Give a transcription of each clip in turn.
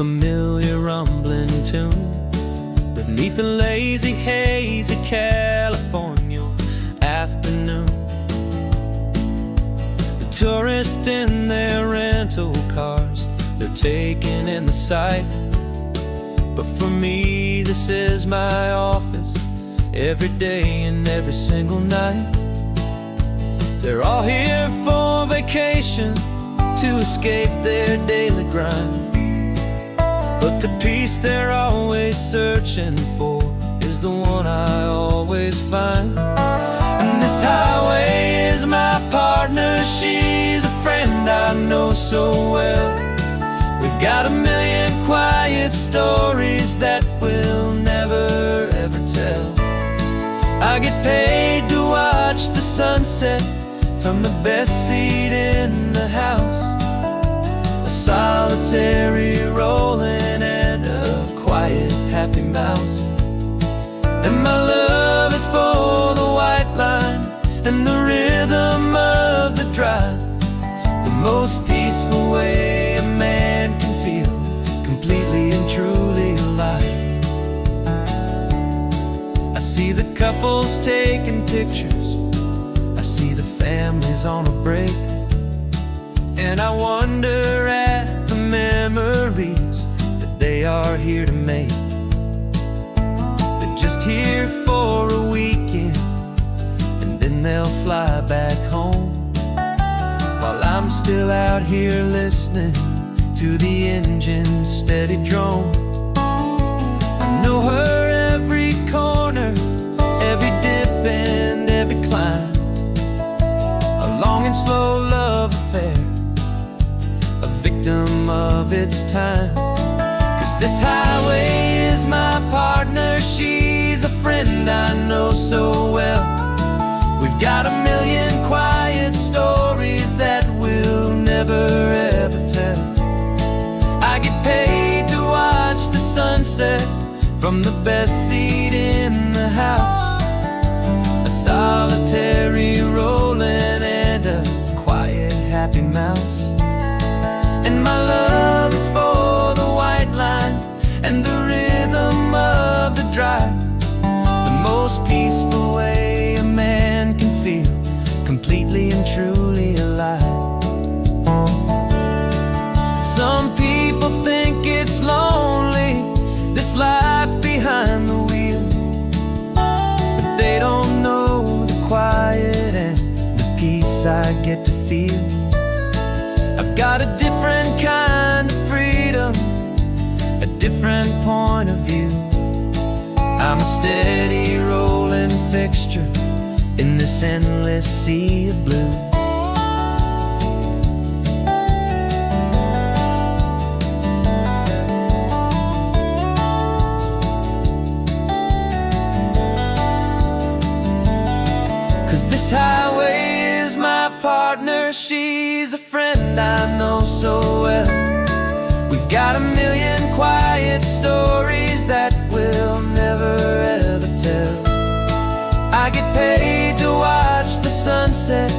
familiar rumbling tune beneath the lazy haze of California afternoon. The tourists in their rental cars, they're taking in the sight. But for me, this is my office, every day and every single night. They're all here for vacation, to escape their daily grind. But the peace they're always searching for is the one I always find. And this highway is my partner, she's a friend I know so well. We've got a million quiet stories that we'll never ever tell. I get paid to watch the sunset from the best seat in the house, a solitary rolling and a quiet happy mouse. And my love is for the white line and the rhythm of the drive, the most peaceful way a man can feel completely and truly alive. I see the couples taking pictures, I see the families on a break, and I wonder at the memories that they are here to make. They're just here for a weekend, and then they'll fly back home, while I'm still out here listening to the engine's steady drone. I know her every corner, every dip and every climb, a long and slow love affair, a victim of its time. 'Cause this highway is my partner, she's a friend I know so well. We've got a million quiet stories that we'll never ever tell. I get paid to watch the sunset from the best seat in the house, a solitary rolling and a quiet happy mouse. And my love is for the white line and the rhythm of the drive, the most peaceful way a man can feel completely and truly alive. Some people think it's lonely, this life behind the wheel, but they don't know the quiet and the peace I get to feel. I've got a different kind of freedom, a different point of view. I'm a steady rolling fixture in this endless sea of blue. This highway is my partner, she's a friend I know so well. We've got a million quiet stories that we'll never ever tell. I get paid to watch the sunset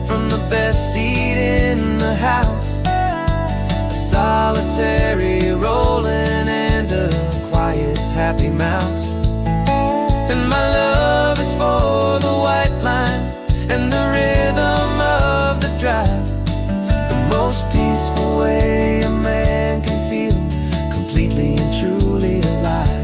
from the best seat in the house, a solitary rolling and a quiet happy mouse. And my love is for the white line and the rhythm of the drive, the most peaceful way a man can feel completely and truly alive.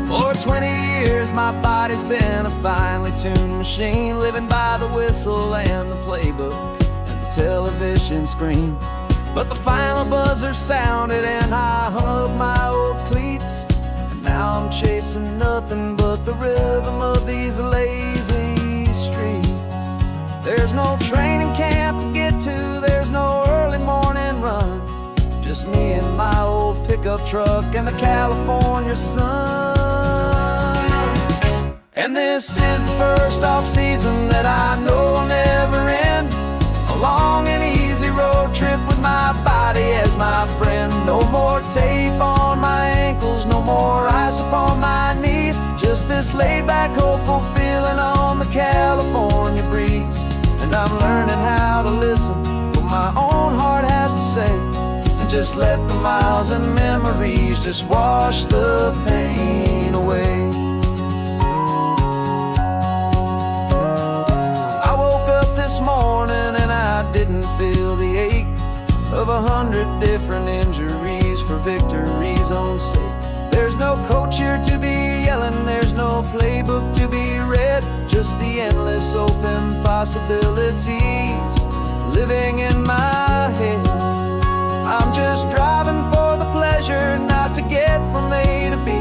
For 20 years my body's been a finely tuned machine, living by the whistle and the playbook and the television screen. But the final buzzer sounded and I hung up my old cleats, and now I'm chasing nothing but the rhythm of these lazy streets. There's no training camp to get to, there's no early morning run, just me and my old pickup truck and the California sun. And this is the first off-season that I know will never end. A long and easy road trip with my body as my friend. No more tape on my ankles, no more ice upon my knees. Just this laid-back, hopeful feeling on the California breeze. And I'm learning how to listen what my own heart has to say, and just let the miles and memories just wash the pain away. I woke up this morning and I didn't feel the ache of 100 different injuries for victory's own sake. There's no coach here to be yelling, there's no playbook to be read, just the endless open possibilities living in my head. I'm just driving for the pleasure, not to get from A to B.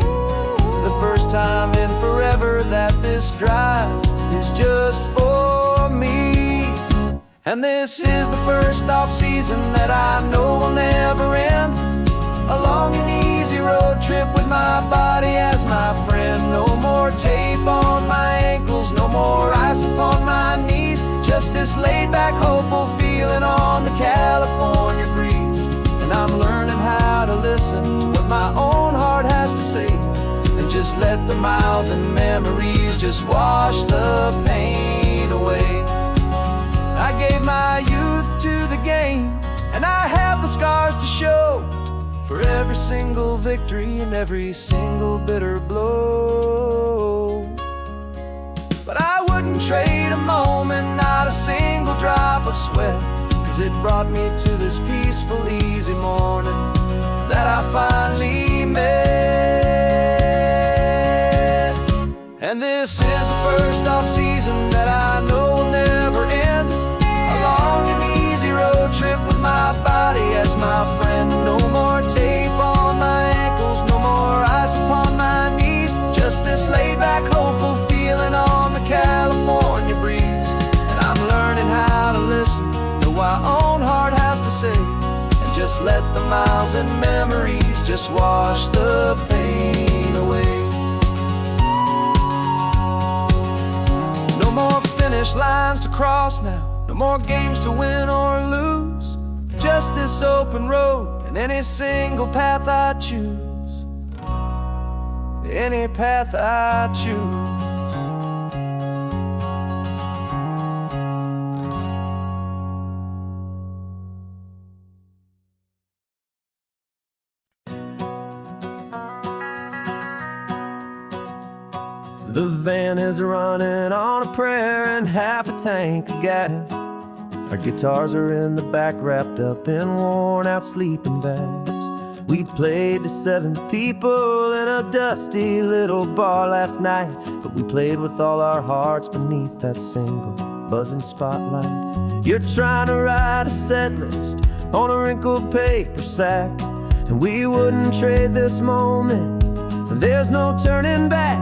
The first time in forever that this drive is just for me. And this is the first off-season that I know will never end. A long and easy road trip with my body as my friend. No more tape on my ankles, no more ice upon my knees. Just this laid-back, hopeful feeling on the California breeze. And I'm learning how to listen to what my own heart has to say, and just let the miles and memories just wash the pain away. I gave my youth to the game, and I have the scars to show for every single victory and every single bitter blow. But I wouldn't trade a moment, not a single drop of sweat, 'cause it brought me to this peaceful, easy morning that I finally met. And this is the first off-season that I know will never end. A long and easy road trip with my body as my friend. No more tape on my ankles, no more ice upon my knees. Just this laid-back, hopeful feeling on the California breeze. And I'm learning how to listen to what my own heart has to say, and just let the miles and memories just wash the pain away. No more finish lines to cross now, no more games to win or lose. Just this open road and any single path I choose. Any path I choose. The van is running on a prayer and half a tank of gas. Our guitars are in the back, wrapped up in worn-out sleeping bags. We played to 7 people in a dusty little bar last night, but we played with all our hearts beneath that single buzzing spotlight. You're trying to write a set list on a wrinkled paper sack, and we wouldn't trade this moment. There's no turning back,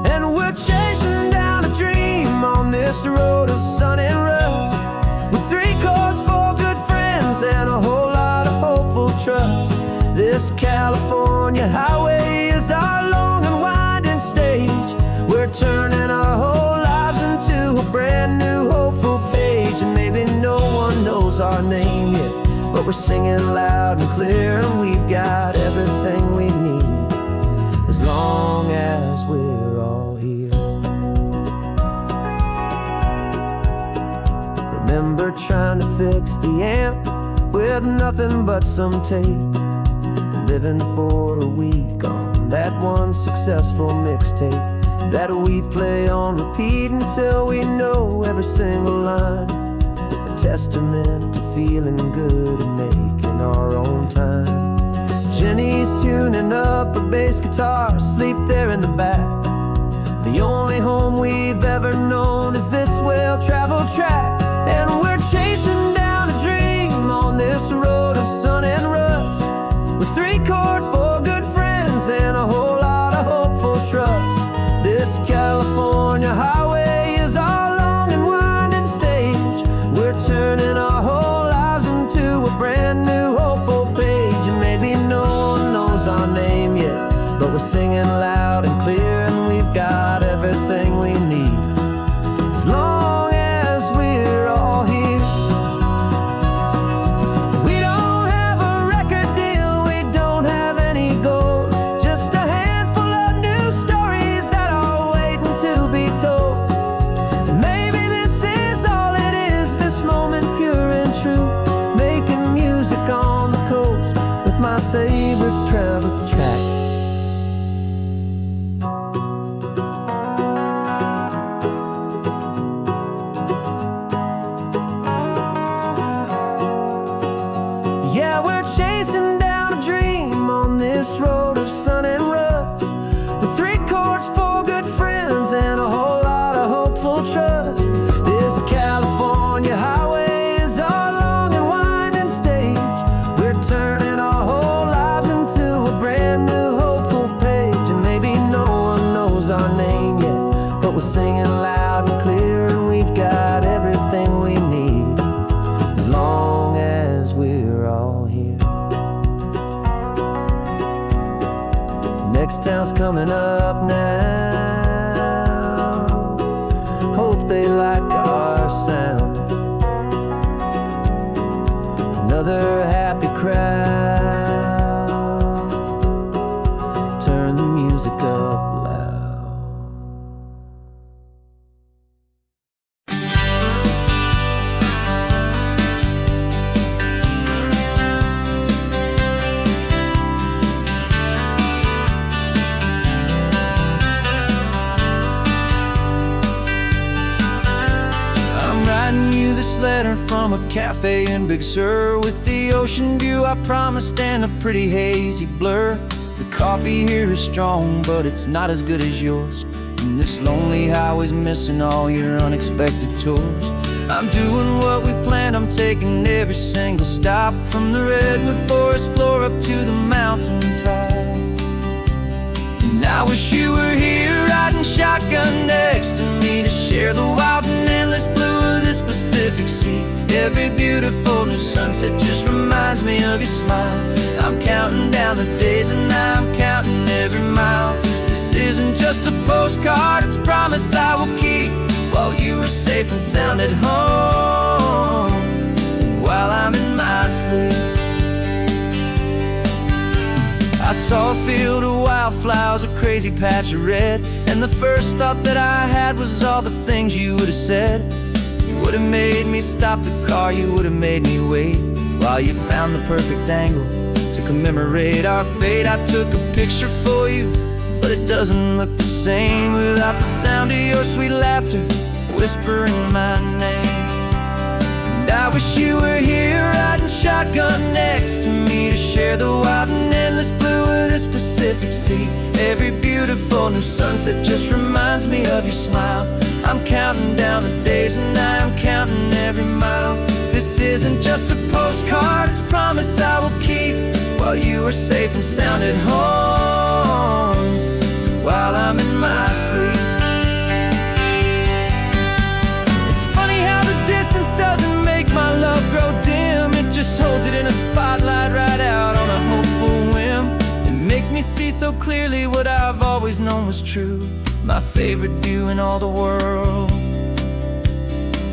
and we're chasing down a dream on this road of sun and rust, with 3 chords, 4 good friends, and a whole lot of hopeful trust. This California highway is our long and winding stage. We're turning our whole lives into a brand new hopeful page. And maybe no one knows our name yet, but we're singing loud and clear, and we've got everything we need as long as we're all here. Remember trying to fix the amp with nothing but some tape, living for a week on that one successful mixtape that we play on repeat until we know every single line. A testament to feeling good and making our own time. Jenny's tuning up a bass guitar, asleep there in the back. The only home we've ever known is this well-traveled track, and we're chasing down a dream on this road of sun and rust, with 3 chords, 4 good friends, and a whole lot of hopeful trust. This California highway is our long and winding stage. We're turning our whole lives into a brand new hopeful page. And maybe no one knows our name yet, but we're singing loud and clear, and we've got everything we next town's coming up now. Hope they like our sound. Another happy crowd. Turn the music up loud. Writing you this letter from a cafe in Big Sur, with the ocean view I promised and a pretty hazy blur. The coffee here is strong, but it's not as good as yours, and this lonely highway's missing all your unexpected tours. I'm doing what we planned, I'm taking every single stop, from the redwood forest floor up to the mountain top. And I wish you were here riding shotgun next to me, to share the wild and endless blue of this Pacific Sea. Every beautiful new sunset just reminds me of your smile. I'm counting down the days and I'm counting every mile. This isn't just a postcard, it's a promise I will keep, while you are safe and sound at home, and while I'm in my sleep. I saw a field of wildflowers, a crazy patch of red, and the first thought that I had was all the things you would have said. You would have made me stop the car, you would have made me wait, while you found the perfect angle to commemorate our fate. I took a picture for you, but it doesn't look the same without the sound of your sweet laughter whispering my name. And I wish you were here riding shotgun next to me, to share the wild and endless blue of this Pacific Sea. Every beautiful new sunset just reminds me of your smile. I'm counting down the days and I'm counting every mile. This isn't just a postcard, it's a promise I will keep, while you are safe and sound at home, while I'm in my sleep. It's funny how the distance doesn't make my love grow dim, it just holds it in a spotlight right out on a hopeful whim. It makes me see so clearly what I've always known was true. My favorite view in all the world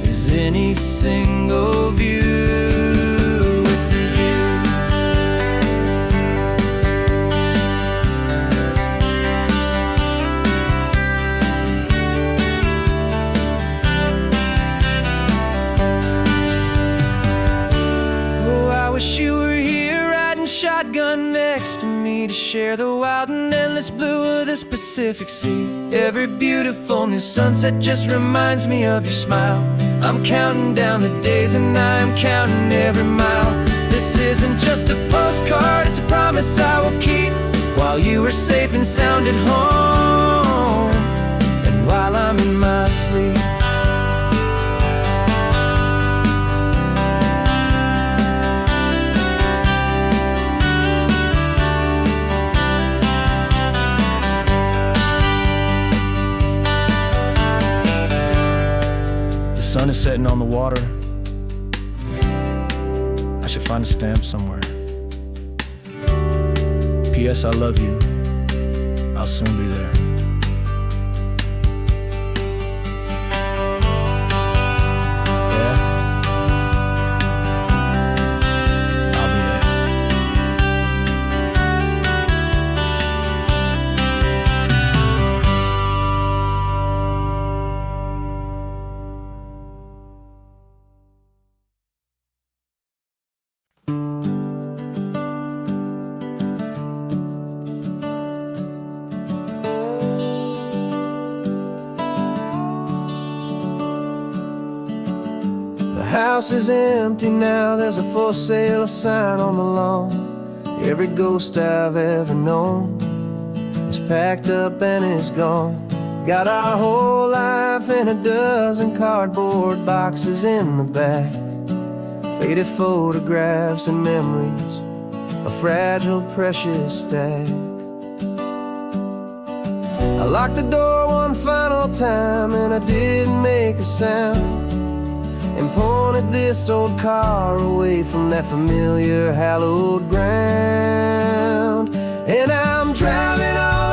is any single view with you. Oh, I wish you were here riding shotgun next to me, to share the wild and endless blue of this Pacific Sea. Every beautiful new sunset just reminds me of your smile. I'm counting down the days and I'm counting every mile. This isn't just a postcard, it's a promise I will keep, while you are safe and sound at home, and while I'm in my sleep. The sun is setting on the water. I should find a stamp somewhere. P.S. I love you. I'll soon be there. Yeah? I'll be there. The house is empty now, there's a for sale sign on the lawn. Every ghost I've ever known is packed up and is gone. Got our whole life in a dozen cardboard boxes in the back. Faded photographs and memories, a fragile, precious stack. I locked the door one final time and I didn't make a sound, and pointed this old car away from that familiar hallowed ground. And I'm driving on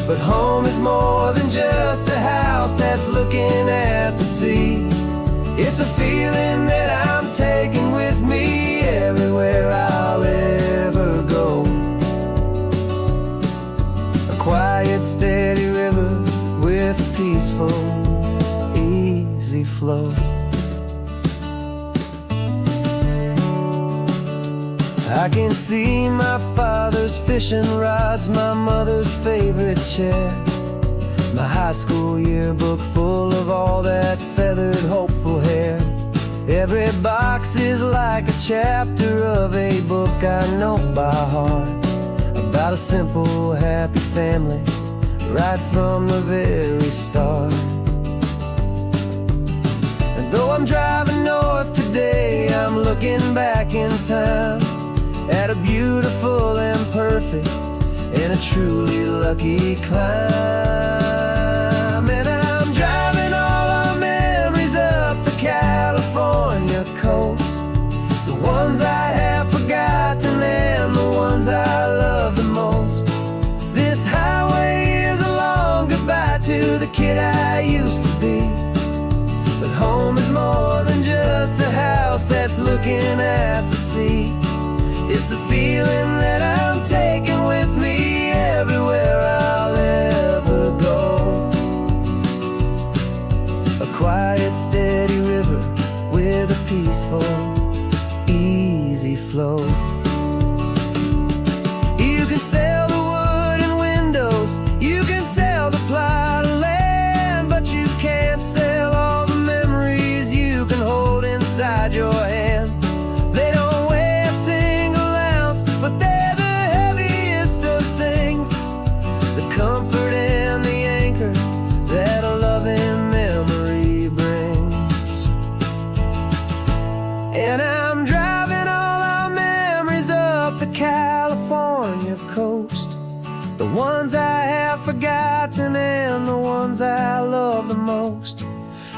But home is more than just a house that's looking at the sea. It's a feeling that I'm taking with me everywhere I'll ever go. A quiet, steady river with a peaceful, easy flow. I can see my father's fishing rods, my mother's favorite chair, my high school yearbook full of all that feathered, hopeful hair. Every box is like a chapter of a book I know by heart, about a simple, happy family right from the very start. And though I'm driving north today, I'm looking back in time at a beautiful and perfect and a truly lucky climb. And I'm driving all our memories up the California coast, the ones I have forgotten and the ones I love the most. This highway is a long goodbye to the kid I used to be. But home is more than just a house that's looking at the sea. It's a feeling that I'm taking with me everywhere I'll ever go. A quiet, steady river with a peaceful, easy flow. You can sail the wooden windows, you can sail the plot of land, but you can't sail all the memories you can hold inside your hand. They don't weigh a single ounce, but they're the heaviest of things, the comfort and the anchor that a loving memory brings. And I'm driving all our memories up the California coast, the ones I have forgotten and the ones I love the most.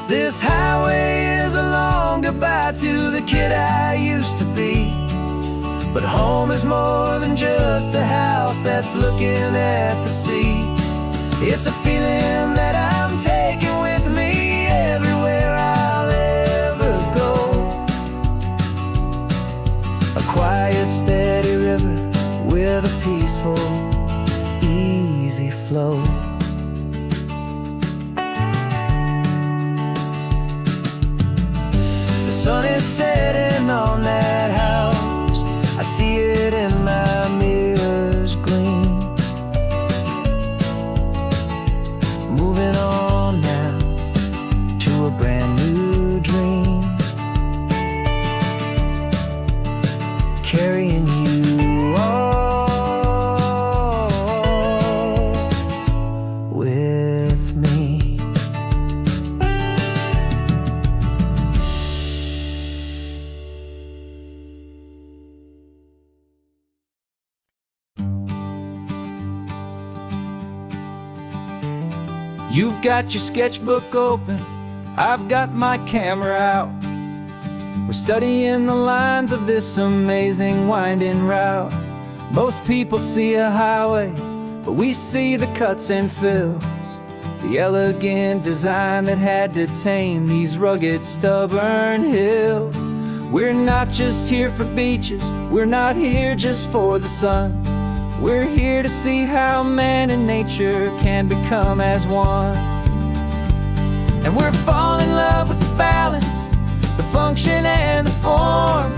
This highway is a long goodbye to the kid I used to be. But home is more than just a house that's looking at the sea. It's a feeling that I'm taking with me everywhere I'll ever go. A quiet, steady river with a peaceful, easy flow. The sun is setting on that house, I see it in my mirror's gleam. Moving on now to a brand new dream, carrying you all with me. You've got your sketchbook open, I've got my camera out. We're studying the lines of this amazing winding route. Most people see a highway, but we see the cuts and fills, the elegant design that had to tame these rugged, stubborn hills. We're not just here for beaches, we're not here just for the sun. We're here to see how man and nature can become as one. And we're falling in love with the balance, the function and the form,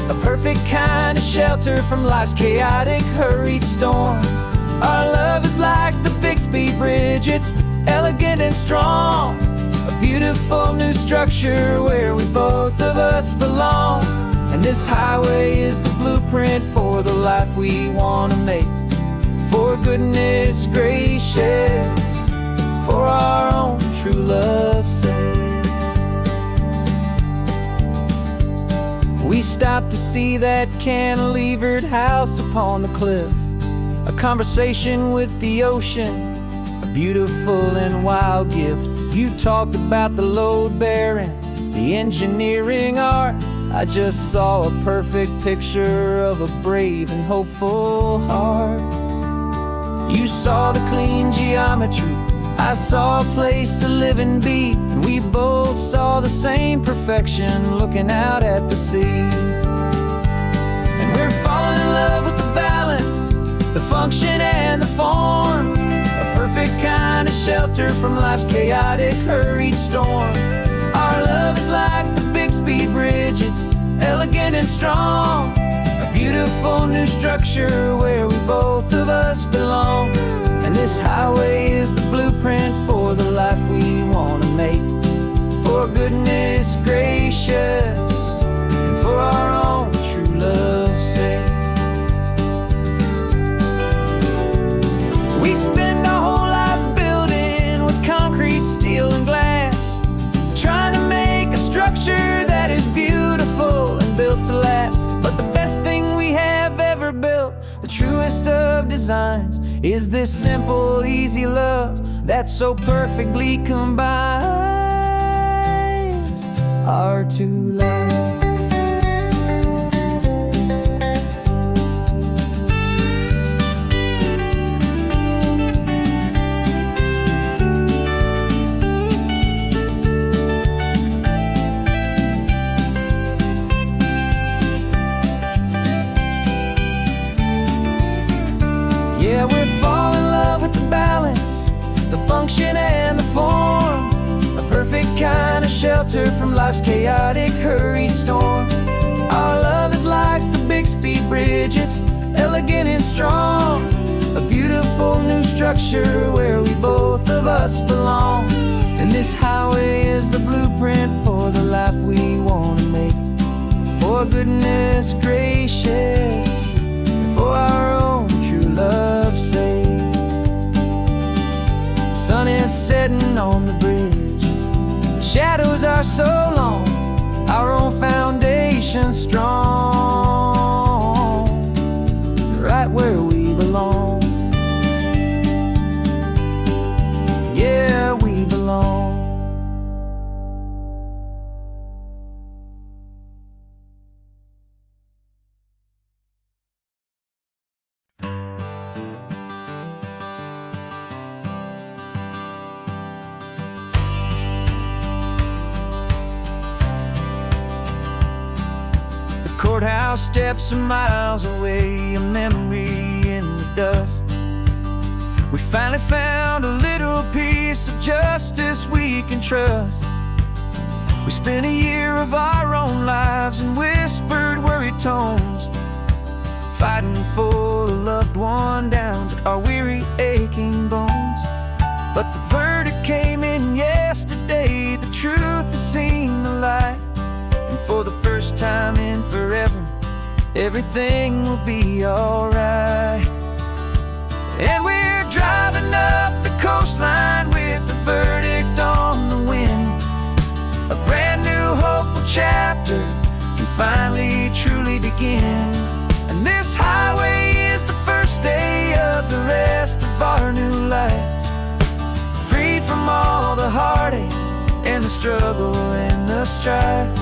a perfect kind of shelter from life's chaotic, hurried storm. Our love is like the Bixby Bridge, it's elegant and strong, a beautiful new structure where we both of us belong. And this highway is the blueprint for the life we want to make. For goodness gracious, for our own true love's sake. We stopped to see that cantilevered house upon the cliff, a conversation with the ocean, a beautiful and wild gift. You talked about the load bearing, the engineering art. I just saw a perfect picture of a brave and hopeful heart. You saw the clean geometry, I saw a place to live and be, and we both saw the same perfection looking out at the sea. And we're falling in love with the balance, the function and the form, a perfect kind of shelter from life's chaotic, hurried storm. Our love is like the Bixby Bridge, it's elegant and strong, a beautiful new structure where we both of us belong. And this highway is the blueprint for the life we want to make, for goodness gracious and for our own true love's sake. We spend our whole lives building with concrete, steel, and glass, trying to make a structure that is beautiful and built to last. But the best thing we have ever built, the truest of designs, is this simple, easy love that so perfectly combines our two lives. Yeah, we're falling in love with the balance, the function and the form, a perfect kind of shelter from life's chaotic, hurried storm. Our love is like the Bixby Bridge, it's elegant and strong, a beautiful new structure where we both of us belong. And this highway is the blueprint for the life we want to make, for goodness gracious, for our own true love's sake. The sun is setting on the bridge, the shadows are so long, our own foundation strong, right where we belong. Yeah, we belong. Courthouse steps are miles away, a memory in the dust. We finally found a little piece of justice we can trust. We spent a year of our own lives in whispered, worried tones, fighting for a loved one down to our weary, aching bones. But the verdict came in yesterday, the truth has seen the light. And for the first time in forever, everything will be alright. And we're driving up the coastline with the verdict on the wind. A brand new hopeful chapter can finally truly begin. And this highway is the first day of the rest of our new life, freed from all the heartache and the struggle and the strife.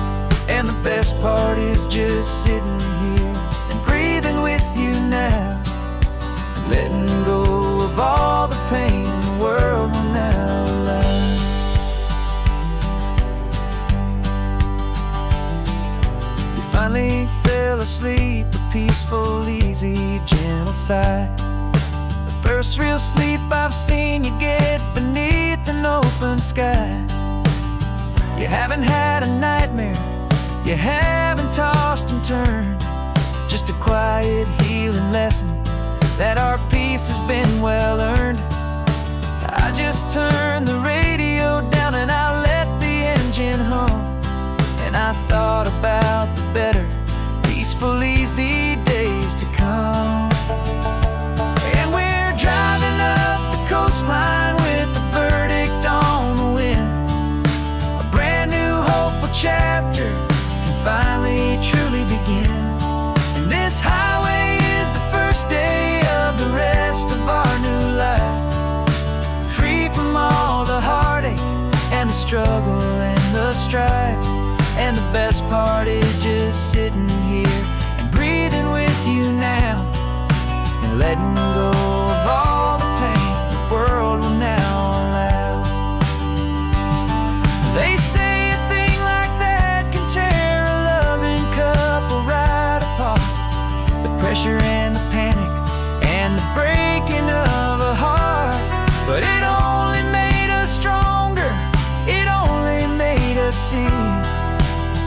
And the best part is just sitting here and breathing with you now, letting go of all the pain the world will now allow. You finally fell asleep, a peaceful, easy, gentle sigh, the first real sleep I've seen you get beneath an open sky. You haven't had a nightmare, you haven't tossed and turned, just a quiet healing lesson that our peace has been well earned. I just turned the radio down and I let the engine hum, and I thought about the better, peaceful, easy days to come. And we're driving up the coastline with the verdict on the wind, a brand new hopeful chapter finally truly begin. And this highway is the first day of the rest of our new life, free from all the heartache and the struggle and the strife. And the best part is just sitting here and breathing with you now, and letting go of all the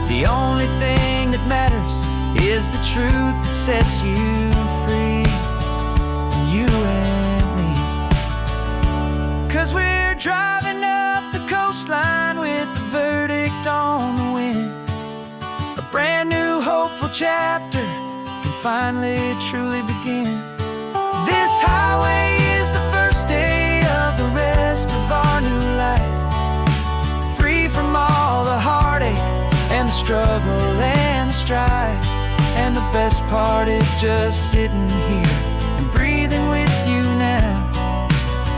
The only thing that matters is the truth that sets you free, you and me. 'Cause we're driving up the coastline with the verdict on the wind. A brand new hopeful chapter can finally truly begin. This highway is the first day of the rest of our new life, free from all the heartache and the struggle and the strife. And the best part is just sitting here and breathing with you now,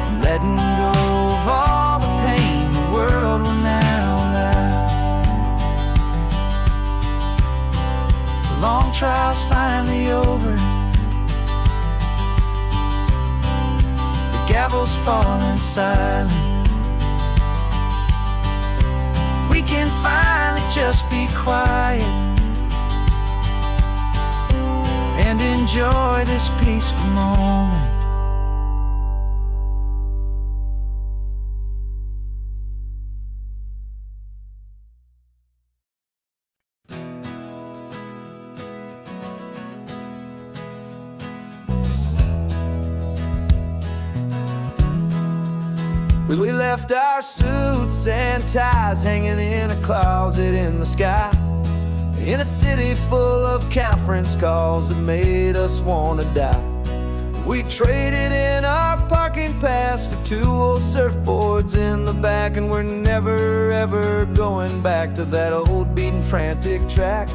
and letting go of all the pain the world will now allow. The long trial's finally over, the gavel's falling silent. We can finally just be quiet and enjoy this peaceful moment. We left our suits and ties hanging in a closet in the sky, in a city full of conference calls that made us wanna die. We traded in our parking pass for 2 old surfboards in the back, and we're never ever going back to that old beaten frantic track.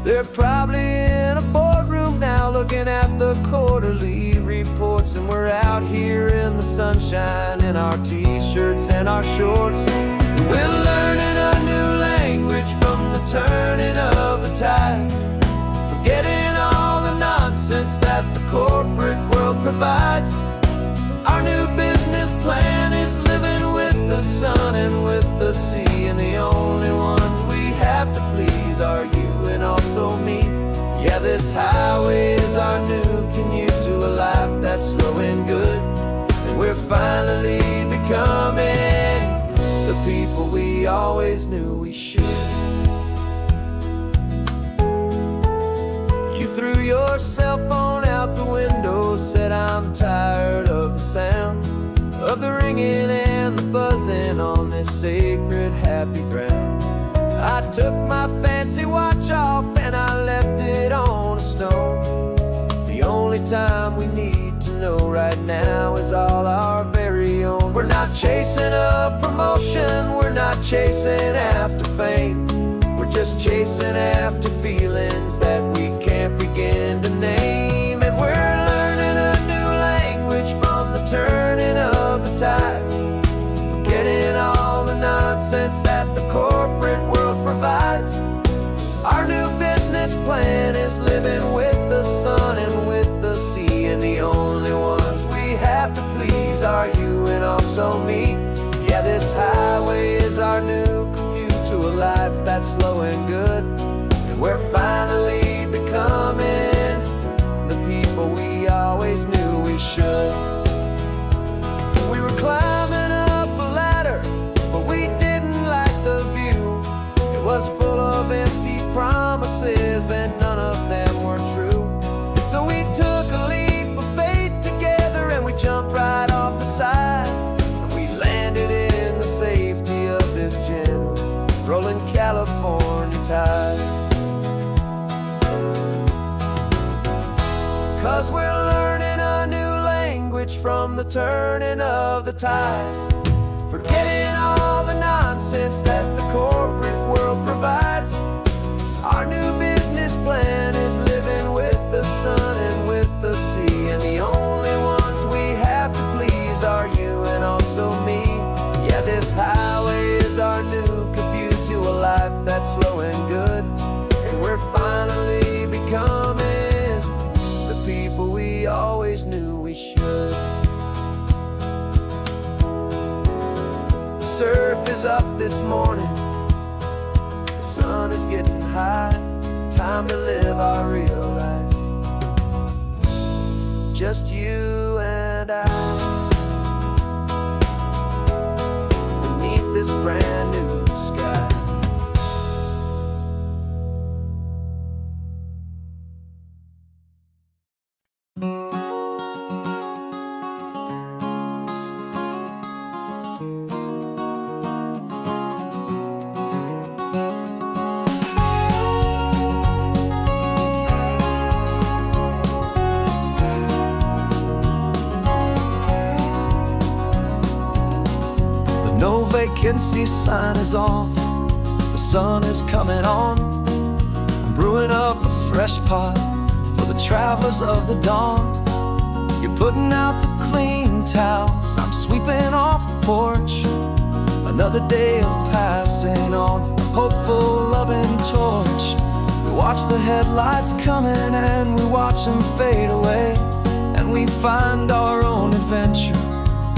They're probably in a boardroom now looking at the quarterly reports, and we're out here in the sunshine in our t-shirts and our shorts. We're learning a new language from the turning of the tides, forgetting all the nonsense that the corporate world provides. Our new business plan is living with the sun and with the sea, and the only ones we have to please are you and also me. Yeah, this highway is our new commute to a life that's slow and good, and we're finally becoming the people we always knew we should. You threw your cell phone out the window, said I'm tired of the sound of the ringing and the buzzing on this sacred happy ground. I took my fancy watch off and I left it on a stone. The only time we need to know right now is all our very own. We're not chasing a promotion, we're not chasing after fame, we're just chasing after feelings that we can't begin to name. And we're learning a new language from the turning of the tides, forgetting all the nonsense that the corporate world provides. Our new business plan is living with the sun and with the sea, and the only ones we have to please are you and also me. Yeah, this highway is our new commute to a life that's slow and good, and we're finally becoming the people we always knew we should. We were climbing up a ladder, but we didn't like the view. It was full of empty promises and none of them were true. So we took a leap of faith together and we jumped right off the side, and we landed in the safety of this gentle rolling California tide. 'Cause we're learning a new language from the turning of the tides, forgetting all the nonsense that the corporate world provides. Our new business plan is living with the sun and with the sea, and the only ones we have to please are you and also me. Yeah, this highway is our new commute to a life that's slow and good, and we're finally becoming the people we always knew we should. The surf is up this morning, the sun is getting high, time to live our real life, just you and I, beneath this brand new sky. No vacancy sign is off, the sun is coming on. I'm brewing up a fresh pot for the travelers of the dawn. You're putting out the clean towels, I'm sweeping off the porch. Another day of passing on, a hopeful, loving torch. We watch the headlights coming and we watch them fade away, and we find our own adventure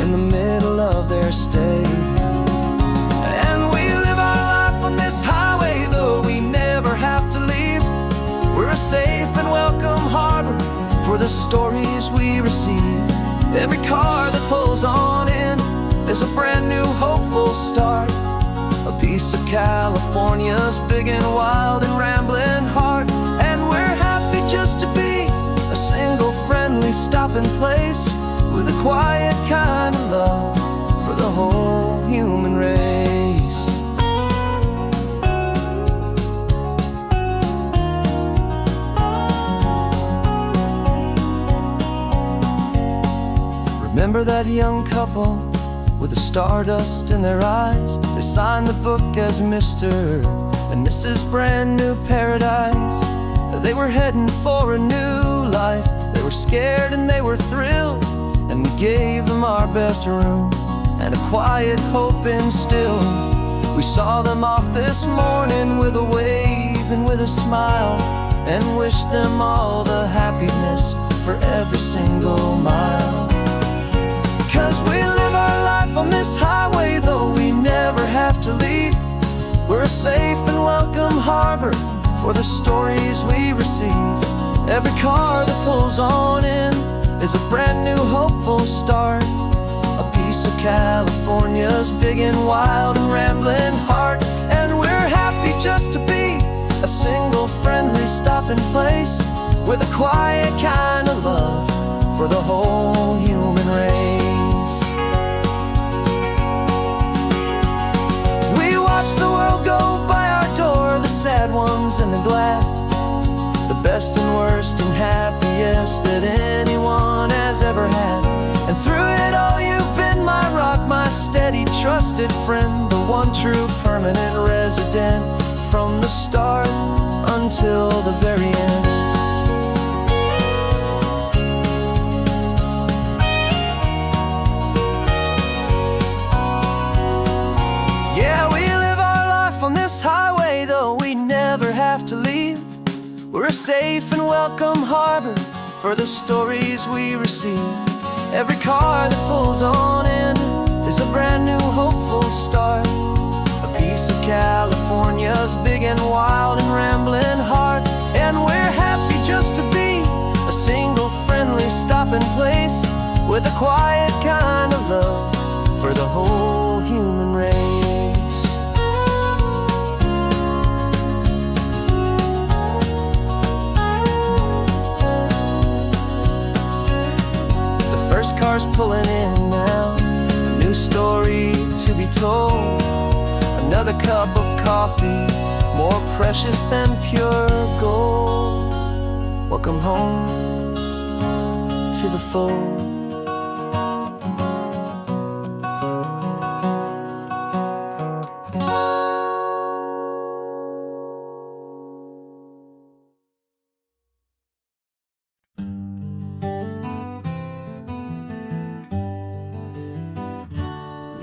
in the middle of their stay. And we live our life on this highway, though we never have to leave. We're a safe and welcome harbor for the stories we receive. Every car that pulls on in is a brand new hopeful start, a piece of California's big and wild and rambling heart. And we're happy just to be a single friendly stopping place, with a quiet kind of love for the whole human race. Remember that young couple with the stardust in their eyes? They signed the book as Mr. and Mrs. Brand New Paradise. They were heading for a new life. They were scared and they were thrilled, and we gave them our best room and a quiet hope instilled. We saw them off this morning with a wave and with a smile, and wished them all the happiness for every single mile. 'Cause we live our life on this highway, though we never have to leave. We're a safe and welcome harbor for the stories we receive. Every car that pulls on in is a brand new hopeful start, a piece of California's big and wild and rambling heart. And we're happy just to be a single friendly stopping place, with a quiet kind of love for the whole human race. We watch the world go by our door, the sad ones and the glad, the best and worst and happiest that anyone has ever had. And through it all you've been my rock, my steady trusted friend, the one true permanent resident, from the start until the very end. Yeah, we live our life on this highway, though we never have to leave. We're a safe and welcome harbor for the stories we receive. Every car that pulls on in is a brand new hopeful start, a piece of California's big and wild and rambling heart. And we're happy just to be a single friendly stopping place, with a quiet kind of love for the whole human race. First car's pulling in now, a new story to be told. Another cup of coffee, more precious than pure gold. Welcome home to the fold.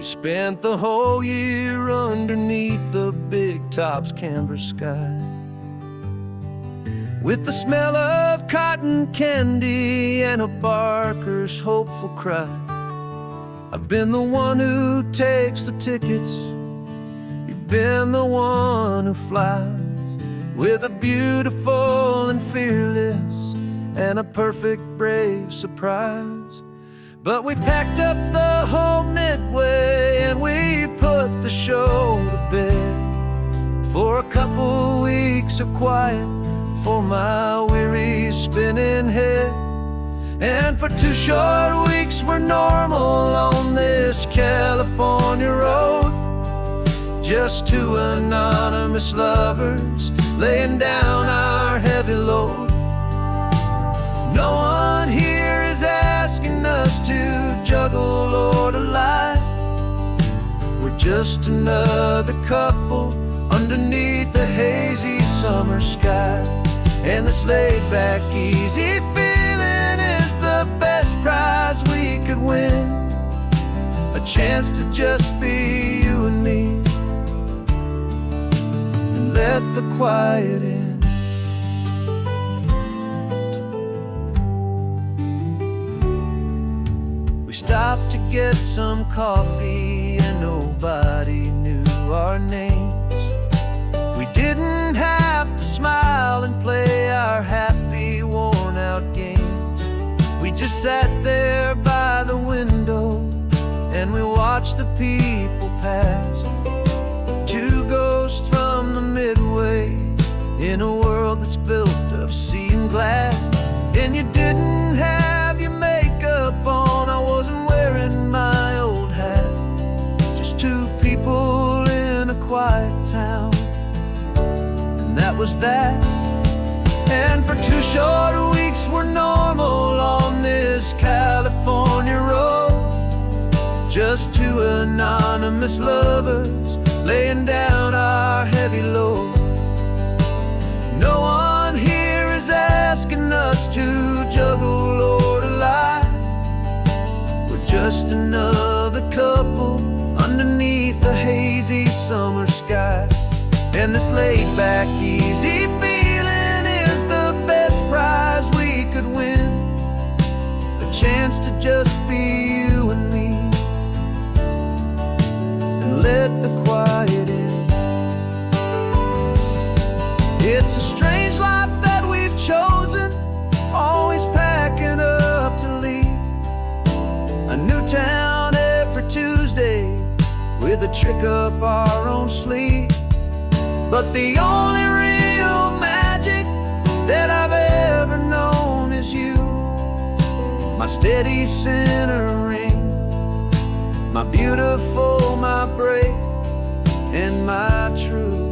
Spent the whole year underneath the big top's canvas sky, with the smell of cotton candy and a barker's hopeful cry. I've been the one who takes the tickets, you've been the one who flies, with a beautiful and fearless and a perfect brave surprise. But we packed up the whole Midway and we put the show to bed, for a couple weeks of quiet for my weary spinning head. And for 2 short weeks we're normal on this California road, just 2 anonymous lovers laying down our heavy load. No one here is asking us to juggle or to lie. We're just another couple underneath a hazy summer sky. And this laid-back, easy feeling is the best prize we could win. A chance to just be you and me, and let the quiet in. We stopped to get some coffee and nobody knew our names. We didn't have to smile and play our happy, worn-out games. We just sat there by the window and we watched the people pass. Two ghosts from the Midway in a world that's built of sea and glass. And you didn't have your makeup on, I wasn't wearing my old hat. Just two people in a quiet town, and that was that. And for 2 short weeks we're normal on this California road. Just two anonymous lovers laying down our heavy load. No one here is asking us to juggle or to lie. We're just another couple underneath the hazy summer sky. And this laid-back, easy feeling is the best prize we could win. A chance to just be you and me, and let the quiet in. It's a strange life that we've chosen, always packing up to leave. A new town every Tuesday with a trick up our own sleeve. But the only real magic that I've ever known is you, my steady centering, my beautiful, my brave, and my true.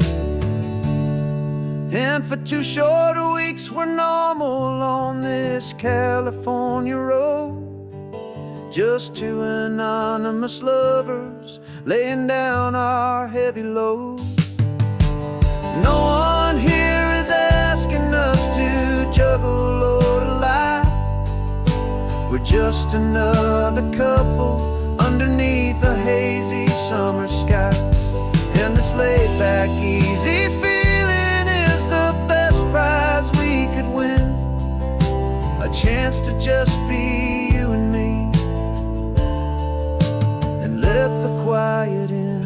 And for 2 short weeks we're normal on this California road. Just two anonymous lovers laying down our heavy load. No one here is asking us to juggle or to lie. We're just another couple underneath a hazy summer sky. And this laid-back, easy feeling is the best prize we could win. A chance to just be you and me, and let the quiet in.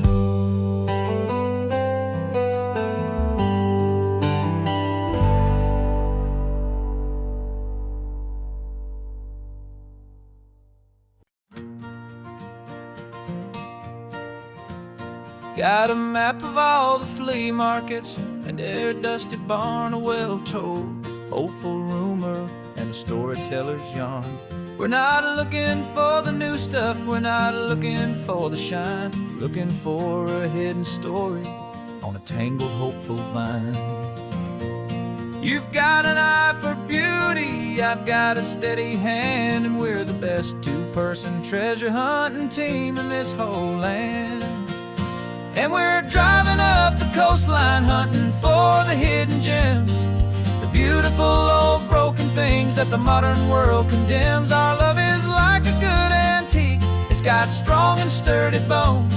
Got a map of all the flea markets, and their dusty barn, a well-told hopeful rumor, and a storyteller's yarn. We're not looking for the new stuff, we're not looking for the shine, looking for a hidden story on a tangled hopeful vine. You've got an eye for beauty, I've got a steady hand, and we're the best two-person treasure hunting team in this whole land. And we're driving up the coastline hunting for the hidden gems, the beautiful old broken things that the modern world condemns. Our love is like a good antique, it's got strong and sturdy bones,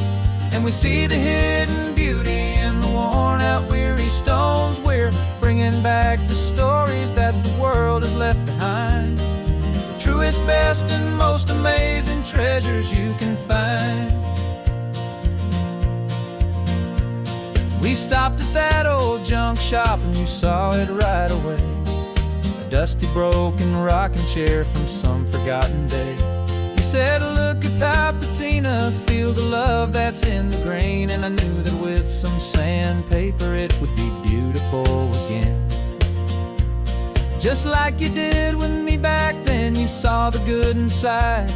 and we see the hidden beauty in the worn out weary stones. We're bringing back the stories that the world has left behind, the truest, best, and most amazing treasures you can find. We stopped at that old junk shop and you saw it right away, a dusty broken rocking chair from some forgotten day. You said, look at that patina, feel the love that's in the grain, and I knew that with some sandpaper it would be beautiful again. Just like you did with me back then, you saw the good inside,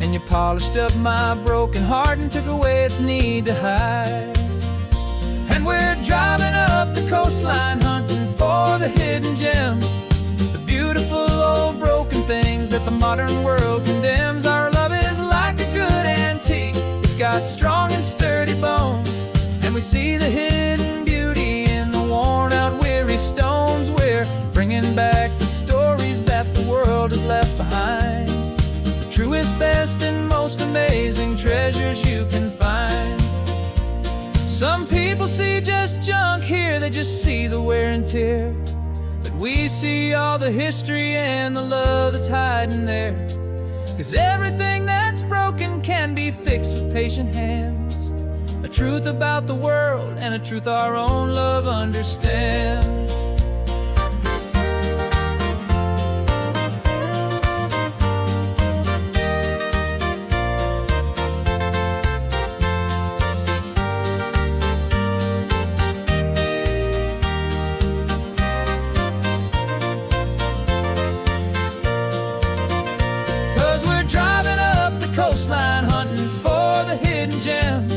and you polished up my broken heart and took away its need to hide. And we're driving up the coastline hunting for the hidden gems, the beautiful old broken things that the modern world condemns. Our love is like a good antique, it's got strong and sturdy bones, And we see the hidden beauty in the worn-out, weary stones. We're bringing back the stories that the world has left behind, the truest, best, and most amazing treasures you can find. Some people see just junk here, they just see the wear and tear, but we see all the history and the love that's hiding there. 'Cause everything that's broken can be fixed with patient hands, a truth about the world and a truth our own love understands. 'Cause we're driving up the coastline, hunting for the hidden gems,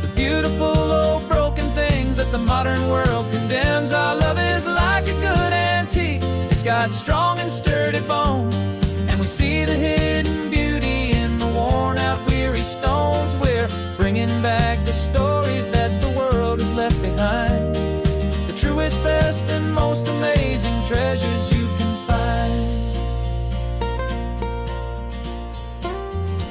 the beautiful old broken things that the modern world condemns. Our love is like a good antique, it's got strong and sturdy bones, and we see the hidden beauty in the worn-out, weary stones. We're bringing back the stories that the world has left behind, the truest, best, and most amazing treasures you can find.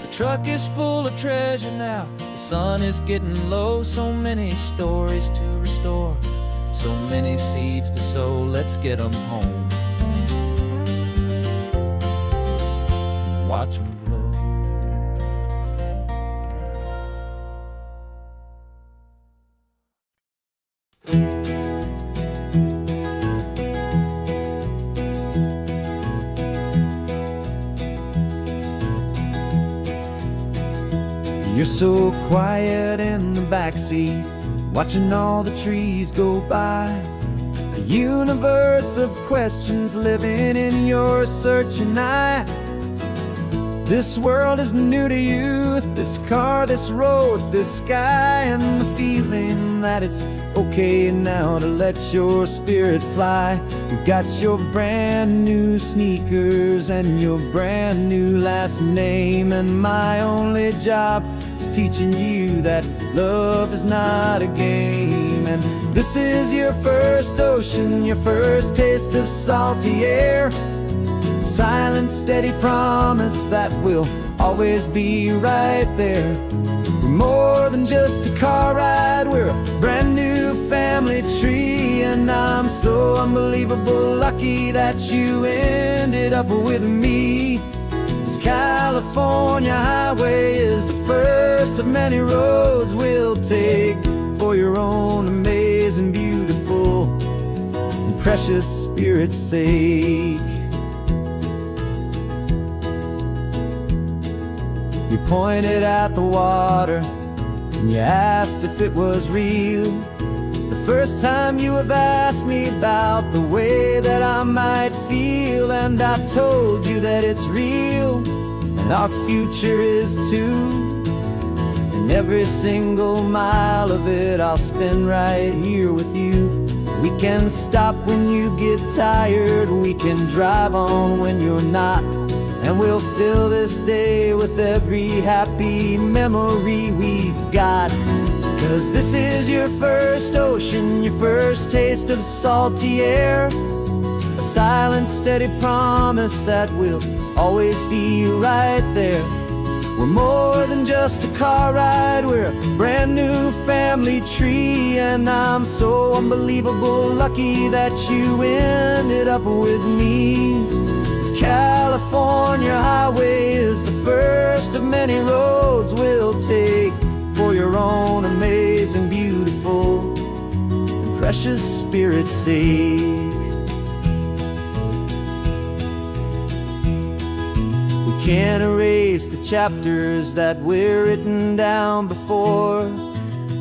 The truck is full of treasure now, the sun is getting low. So many stories to restore, so many seeds to sow. Let's get them home, watch them blow. You're so quiet in the backseat, watching all the trees go by. A universe of questions living in your searching eye. This world is new to you, this car, this road, this sky, and the feeling that it's okay now to let your spirit fly. You've got your brand new sneakers and your brand new last name, and my only job is teaching you that love is not a game. And this is your first ocean, your first taste of salty air, silent, steady promise that we'll always be right there. We're more than just a car ride, we're a brand new family tree, and I'm so unbelievable lucky that you ended up with me. This California highway is the first of many roads we'll take for your own amazing, beautiful, and precious spirit's sake. You pointed at the water and you asked if it was real. The first time you have asked me about the way that I might feel, and I told you that it's real and our future is too. And every single mile of it I'll spend right here with you. We can stop when you get tired, we can drive on when you're not, and we'll fill this day with every happy memory we've got. 'Cause this is your first ocean, your first taste of salty air, a silent, steady promise that we'll always be right there. We're more than just a car ride, we're a brand new family tree, and I'm so unbelievable lucky that you ended up with me. This California highway is the first of many roads we'll take for your own amazing, beautiful, and precious spirit's sake. We can't erase the chapters that we're written down before,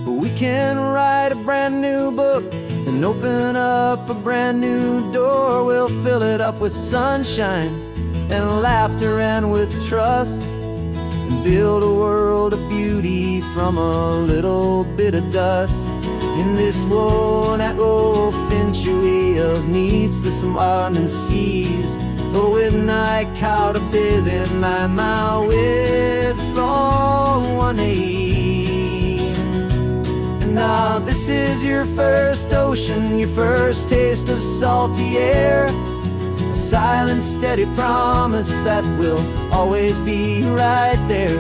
but we can write a brand new book and open up a brand new door. We'll fill it up with sunshine and laughter and with trust, and build a world of beauty from a little bit of dust. In this worn-out old century of needs to some and seas, oh, with night caught a bit in my way from one aim. And I'll This is your first ocean, your first taste of salty air. A silent, steady promise that we'll always be right there.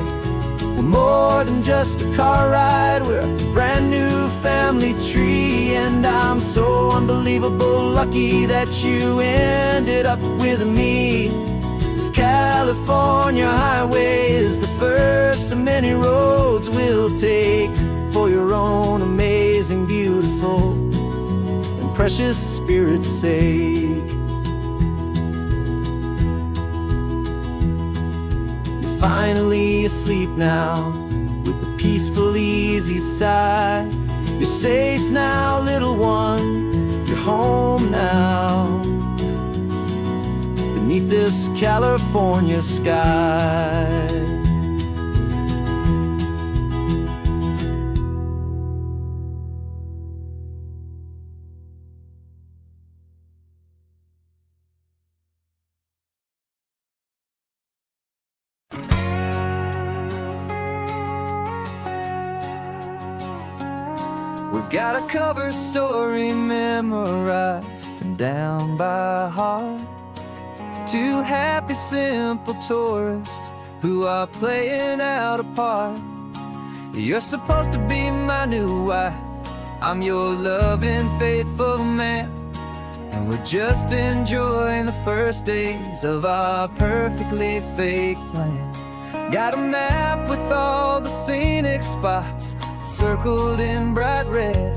We're more than just a car ride, we're a brand new family tree. And I'm so unbelievable lucky that you ended up with me. This California highway is the first of many roads we'll take for your own amazing, beautiful, and precious spirit's sake. You're finally asleep now with a peaceful, easy sigh. You're safe now, little one, you're home now, beneath this California sky. We've got a cover story memorized and down by heart. Two happy, simple tourists who are playing out a part. You're supposed to be my new wife, I'm your loving, faithful man, and we're just enjoying the first days of our perfectly fake plan. Got a map with all the scenic spots circled in bright red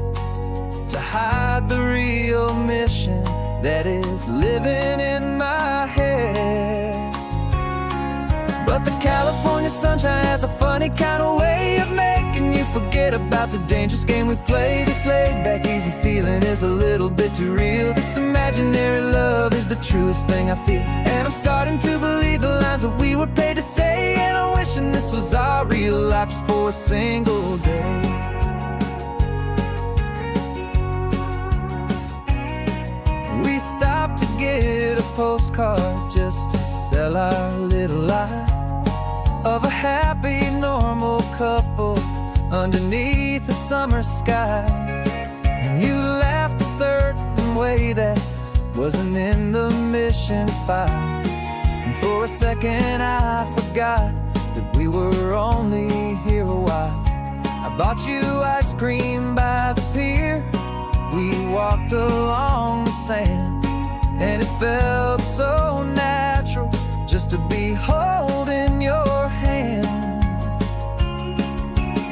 to hide the real mission that is living in my head. But the California sunshine has a funny kind of way of making you forget about the dangerous game we play. This laid-back, easy feeling is a little bit too real. This imaginary love is the truest thing I feel, and I'm starting to believe the lines that we were paid to say. And I'm wishing this was our real life just for a single day. We stopped to get a postcard just to sell our little lie of a happy, normal couple underneath the summer sky. And you laughed a certain way that wasn't in the mission file, and for a second I forgot that we were only here a while. I bought you ice cream by the pier, we walked along the sand, and it felt so natural just to be holding your hand.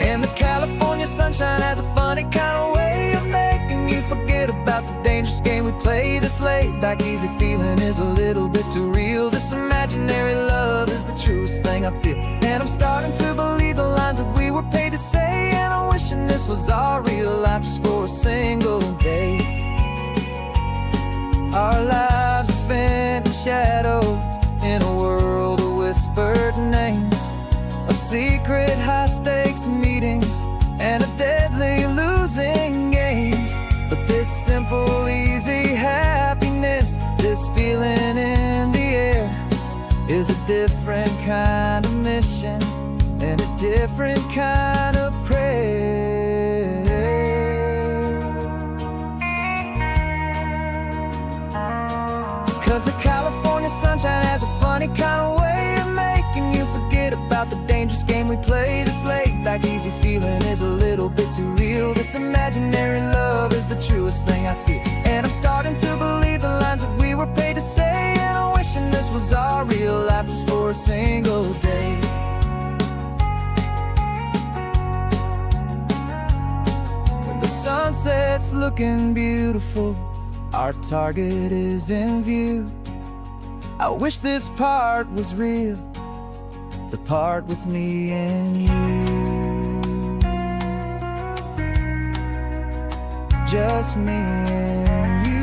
And the California sunshine has a funny kind of way of making you forget about the dangerous game we play. This laid-back, easy feeling is a little bit too real. This imaginary love is the truest thing I feel, and I'm starting to believe the lines that we were paid to say. And I'm wishing this was our real life just for a single day. Our lives are spent in shadows, in a world of whispered names, of secret high-stakes meetings and of deadly losing games. But this simple, easy happiness, this feeling in the air, is a different kind of mission and a different kind of prayer. 'Cause the California sunshine has a funny kind of way of making you forget about the dangerous game we play. This laid-back, easy feeling is a little bit too real. This imaginary love is the truest thing I feel, and I'm starting to believe the lines that we were paid to say. And I'm wishing this was our real life just for a single day. When the sunset's looking beautiful, our target is in view. I wish this part was real, the part with me and you. Just me and you.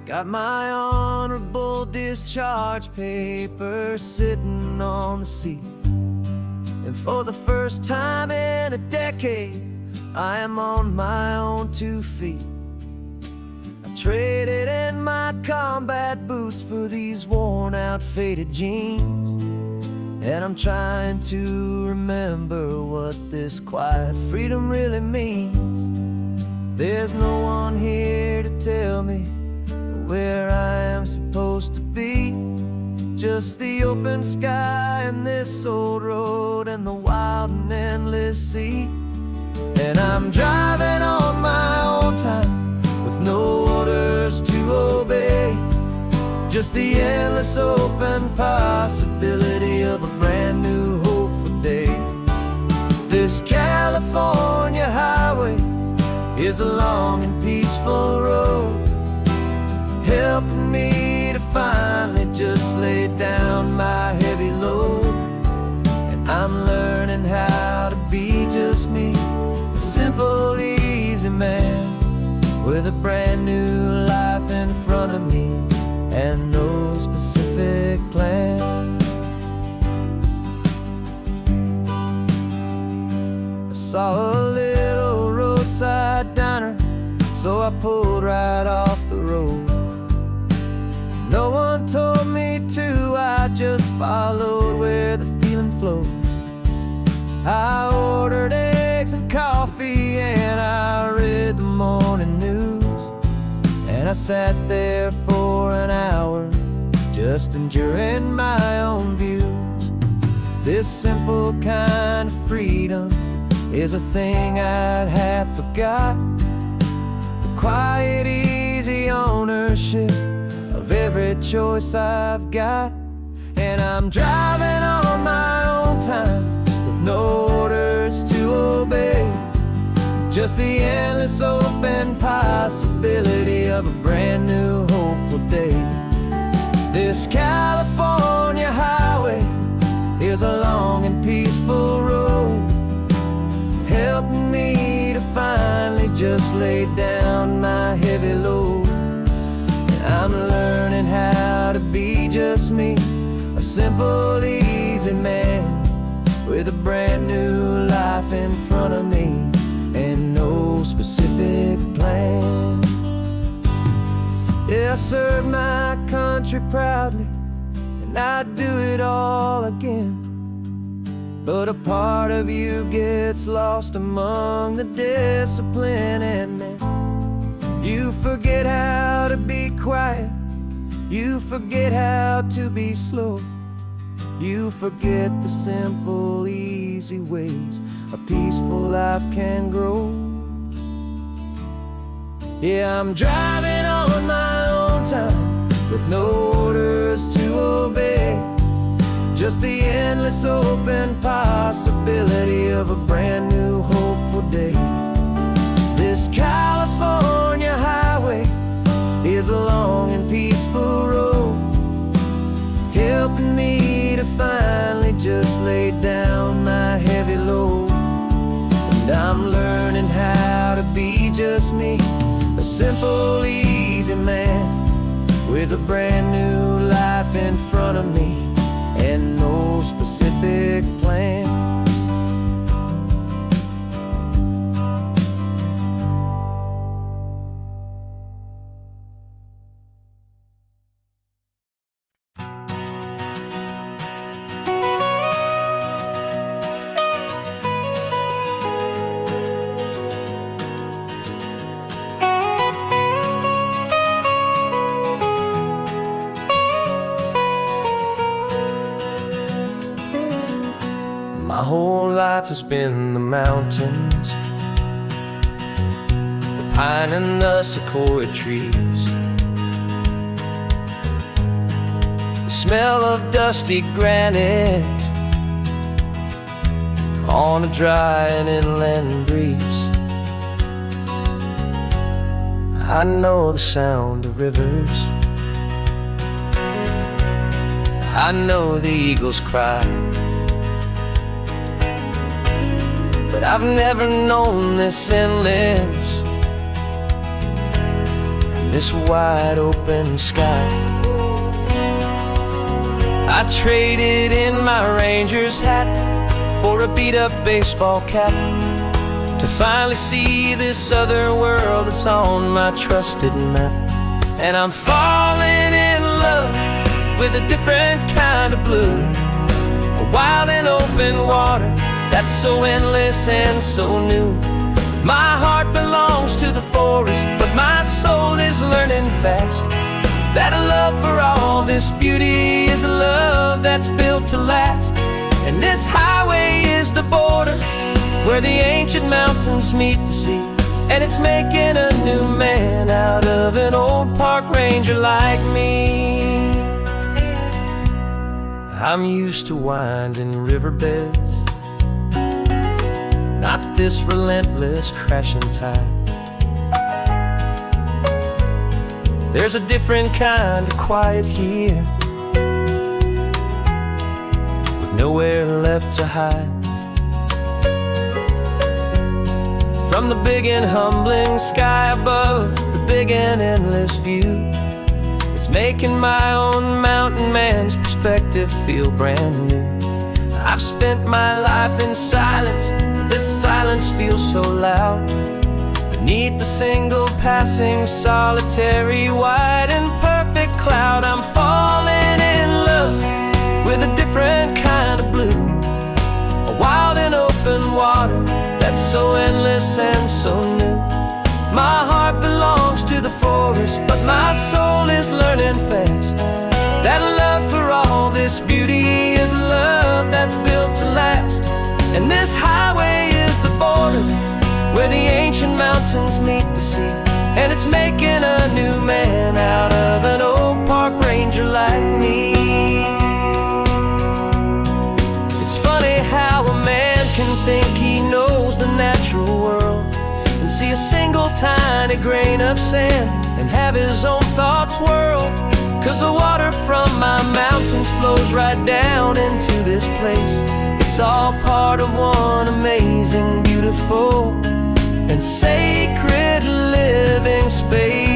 Got my honorable discharge paper sitting on the seat, and for the first time in a decade, I am on my own 2 feet. I traded in my combat boots for these worn out faded jeans, and I'm trying to remember what this quiet freedom really means. There's no one here to tell me where I am supposed to be, just the open sky and this old road and the wild and endless sea. And I'm driving on my own time with no orders to obey, just the endless open possibility of a brand new hopeful day. This California highway is a long and peaceful road, helping me to finally just lay down my heavy load. And I'm learning how to be just me, a simple, easy man with a brand new life in front of me and no specific plan. I saw a little roadside diner, so I pulled right off the road. No one told me to, I just followed where the feeling flowed. I ordered eggs and coffee and I read the morning news, and I sat there for an hour just enduring my own views. This simple kind of freedom is a thing I'd have forgot, the quiet, easy ownership of every choice I've got. And I'm driving on my own time with no orders to obey, just the endless open possibility of a brand new hopeful day. This California highway is a long and peaceful road, helping me to finally just lay down my heavy load. And I'm learning how to be just me, a simple, easy man with a brand new life in front of me and no specific plan. Yeah, I served my country proudly and I'd do it all again, but a part of you gets lost among the discipline, and then you forget how to be quiet, you forget how to be slow, you forget the simple, easy ways a peaceful life can grow. Yeah, I'm driving on my own time with no orders to obey, just the endless open possibility of a brand new hopeful day. This California highway is a long and peaceful road, helping me to finally just lay down my heavy load. And I'm learning how to be just me, a simple, easy man with a brand new life in front of me and no specific plan. My whole life has been the mountains, the pine and the sequoia trees, the smell of dusty granite on a dry and inland breeze. I know the sound of rivers, I know the eagles cry, but I've never known this endless and this wide open sky. I traded in my Ranger's hat for a beat-up baseball cap, to finally see this other world that's on my trusted map. And I'm falling in love with a different kind of blue, a wild and open water that's so endless and so new. My heart belongs to the forest, but my soul is learning fast that a love for all this beauty is a love that's built to last. And this highway is the border where the ancient mountains meet the sea, and it's making a new man out of an old park ranger like me. I'm used to winding riverbeds, not this relentless crashing tide. There's a different kind of quiet here, with nowhere left to hide. From the big and humbling sky above, the big and endless view, it's making my own mountain man's perspective feel brand new. I've spent my life in silence, this silence feels so loud. Beneath the single passing solitary white and perfect cloud, I'm falling in love with a different kind of blue, a wild and open water that's so endless and so new. My heart belongs to the forest, but my soul is learning fast that a love for all this beauty is a love that's built to last. And this highway is the border where the ancient mountains meet the sea, and it's making a new man out of an old park ranger like me. It's funny how a man can think he knows the natural world and see a single tiny grain of sand and have his own thoughts whirled. 'Cause the water from my mountains flows right down into this place. It's all part of one amazing, beautiful, and sacred living space.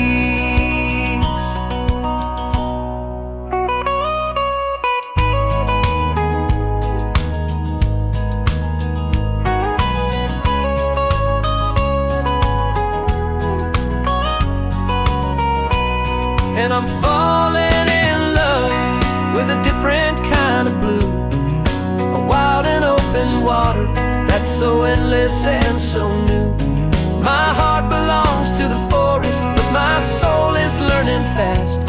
And I'm falling in love with a different kind of blue, a wild and open water that's so endless and so new. My heart belongs to the forest, but my soul is learning fast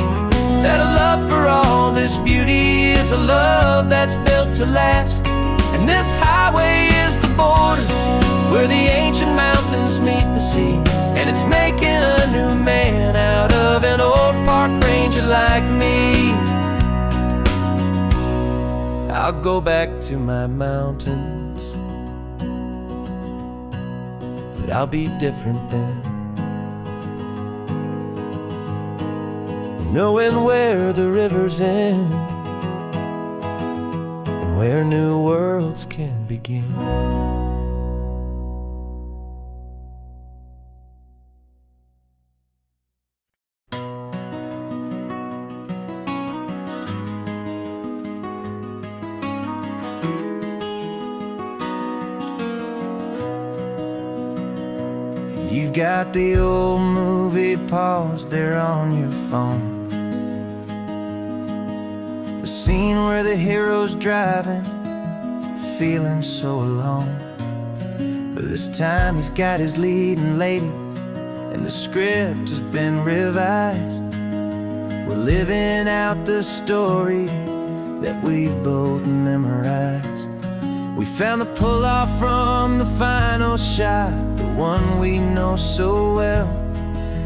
that a love for all this beauty is a love that's built to last. And this highway is the border where the ancient mountains meet the sea, and it's making a new man out of an old park ranger like me. I'll go back to my mountains, but I'll be different then, knowing where the rivers end and where new worlds can begin. You've got the old movie paused there on your phone, the scene where the hero's driving, feeling so alone. But this time he's got his leading lady, and the script has been revised. We're living out the story that we've both memorized. We found the pull-off from the final shot, the one we know so well.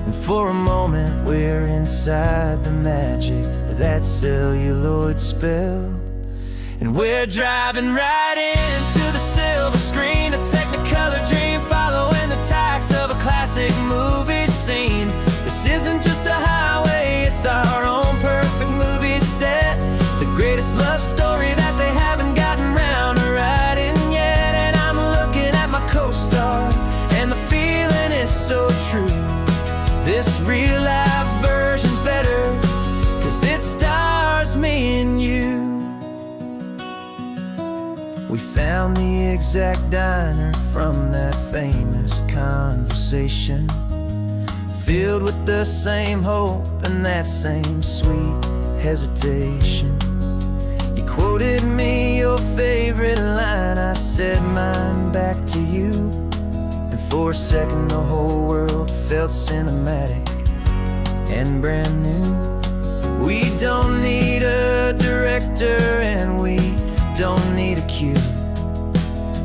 And for a moment we're inside the magic of that celluloid spell. And we're driving right into the silver screen, a Technicolor dream, following the tacks of a classic movie scene. This isn't just a highway, it's our own perfect movie set, the greatest love story that they haven't gotten round to writing yet. And I'm looking at my co-star, and the feeling is so true. This real-life version's better, 'cause it stars me and you. We found the exact diner from that famous conversation, filled with the same hope and that same sweet hesitation. You quoted me your favorite line, I said mine back to you, and for a second the whole world felt cinematic and brand new. We don't need a director and we don't need a cue.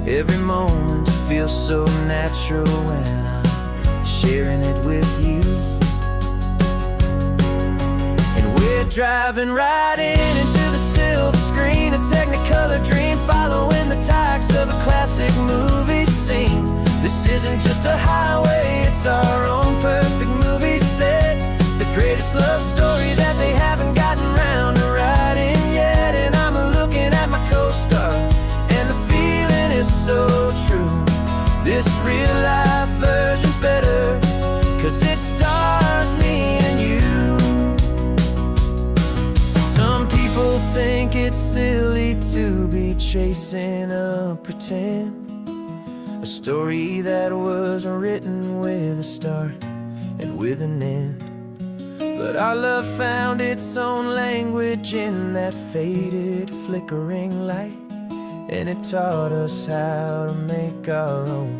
Every moment feels so natural when I'm sharing it with you. And we're driving right into the silver screen, a technicolor dream, following the tacks of a classic movie scene. This isn't just a highway, it's our own perfect movie set, the greatest love story that they haven't gotten round to writing yet. And I'm looking at my co-star, and the feeling is so true. This real life version's better, 'cause it stars me and you. Some people think it's silly to be chasing a pretend, a story that was written with a start and with an end. But our love found its own language in that faded, flickering light, and it taught us how to make our own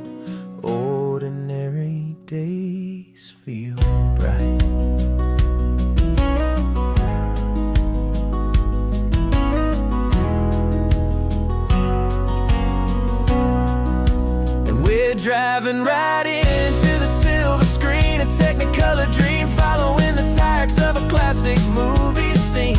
ordinary days feel bright. And we're driving right into the silver screen, a technicolor dream, following the tacks of a classic movie scene.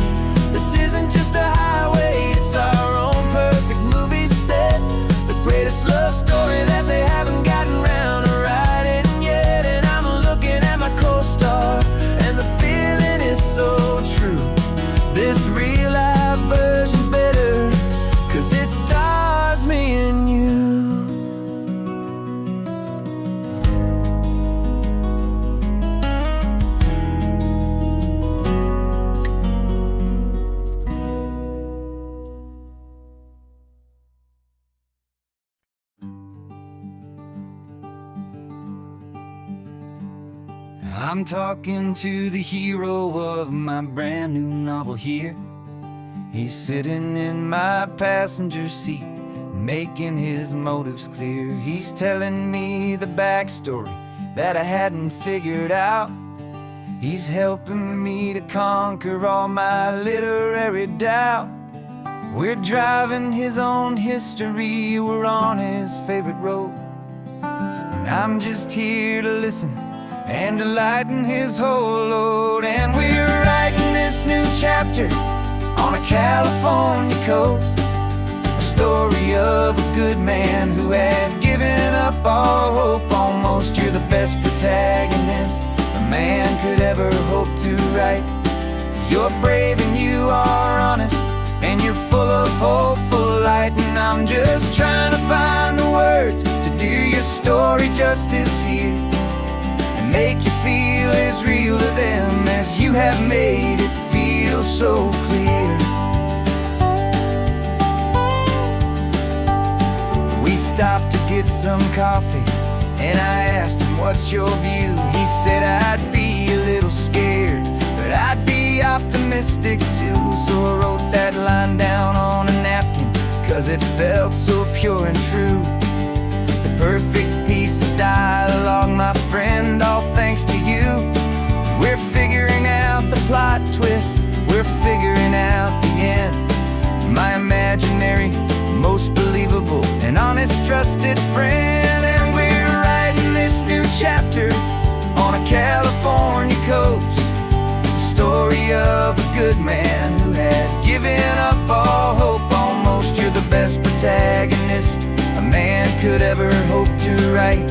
This isn't just a highway, it's our own perfect movie set, the greatest love story that they haven't gotten round to writing yet. And I'm looking at my co-star, and the feeling is so true. This real life version's better, 'cause it stars me and you. I'm talking to the hero of my brand new novel here. He's sitting in my passenger seat, making his motives clear. He's telling me the backstory that I hadn't figured out. He's helping me to conquer all my literary doubt. We're driving his own history, we're on his favorite road, and I'm just here to listen and to lighten his whole load. And we're writing this new chapter on a California coast, a story of a good man who had given up all hope almost. You're the best protagonist a man could ever hope to write. You're brave and you are honest, and you're full of hopeful light. And I'm just trying to find the words to do your story justice here, make you feel as real to them as you have made it feel so clear. We stopped to get some coffee, and I asked him, what's your view? He said, I'd be a little scared, but I'd be optimistic too. So I wrote that line down on a napkin, 'cause it felt so pure and true. The perfect piece of dialogue, my friend, all thanks to you. We're figuring out the plot twist, we're figuring out the end. My imaginary, most believable and honest trusted friend. And we're writing this new chapter on a California coast, the story of a good man who had given up all hope almost. You're the best protagonist a man could ever hope to write.